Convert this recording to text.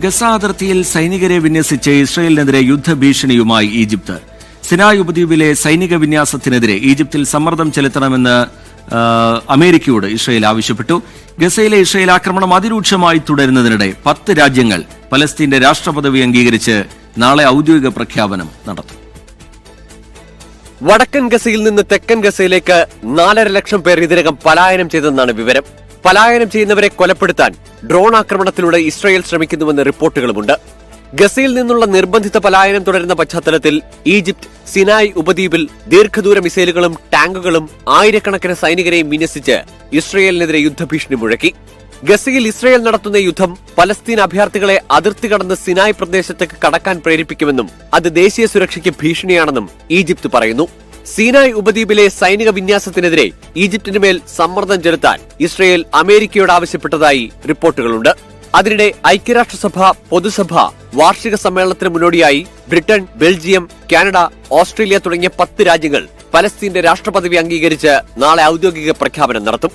Gaza അതിർത്തിയിൽ സൈനികരെ വിന്യസിച്ച് ഇസ്രയേലിനെതിരെ യുദ്ധഭീഷണിയുമായി Egypt. Sinai ഉപദ്വീപിലെ സൈനിക വിന്യാസത്തിനെതിരെ ഈജിപ്തിൽ സമ്മർദ്ദം ചെലുത്തണമെന്ന് അമേരിക്കയോട് ഇസ്രയേൽ ആവശ്യപ്പെട്ടു. ഗസയിലെ ഇസ്രയേൽ ആക്രമണം അതിരൂക്ഷമായി തുടരുന്നതിനിടെ 10 രാജ്യങ്ങൾ പലസ്തീന്റെ രാഷ്ട്രപദവി അംഗീകരിച്ച് നാളെ ഔദ്യോഗിക പ്രഖ്യാപനം നടത്തും. വടക്കൻ ഗസയിൽ നിന്ന് തെക്കൻ ഗസയിലേക്ക് 4.5 ലക്ഷം പേർ ഇതിനകം പലായനം ചെയ്തെന്നാണ് വിവരം. പലായനം ചെയ്യുന്നവരെ കൊലപ്പെടുത്താൻ ഡ്രോൺ ആക്രമണത്തിലൂടെ ഇസ്രയേൽ ശ്രമിക്കുന്നുവെന്ന് റിപ്പോർട്ടുകളുമുണ്ട്. ഗസയിൽ നിന്നുള്ള നിർബന്ധിത പലായനം തുടരുന്ന പശ്ചാത്തലത്തിൽ ഈജിപ്ത് സിനായ് ഉപദ്വീപിൽ ദീർഘദൂര മിസൈലുകളും ടാങ്കുകളും ആയിരക്കണക്കിന് സൈനികരെയും വിന്യസിച്ച് ഇസ്രയേലിനെതിരെ യുദ്ധഭീഷണി മുഴക്കി. ഗസയിൽ ഇസ്രയേൽ നടത്തുന്ന യുദ്ധം പലസ്തീൻ അഭയാർത്ഥികളെ അതിർത്തി കടന്ന് സിനായ് പ്രദേശത്തേക്ക് കടക്കാൻ പ്രേരിപ്പിക്കുമെന്നും അത് ദേശീയ സുരക്ഷയ്ക്ക് ഭീഷണിയാണെന്നും ഈജിപ്ത് പറയുന്നു. സിനായ് ഉപദ്വീപിലെ സൈനിക വിന്യാസത്തിനെതിരെ ഈജിപ്തിന് മേൽ സമ്മർദ്ദം ചെലുത്താൻ ഇസ്രയേൽ അമേരിക്കയോട് ആവശ്യപ്പെട്ടതായി റിപ്പോർട്ടുകളുണ്ട്. അതിനിടെ ഐക്യരാഷ്ട്രസഭ പൊതുസഭ വാർഷിക സമ്മേളനത്തിന് മുന്നോടിയായി ബ്രിട്ടൻ, ബെൽജിയം, കാനഡ, ഓസ്ട്രേലിയ തുടങ്ങിയ 10 രാജ്യങ്ങൾ പലസ്തീന്റെ രാഷ്ട്രപദവി അംഗീകരിച്ച് നാളെ ഔദ്യോഗിക പ്രഖ്യാപനം നടത്തും.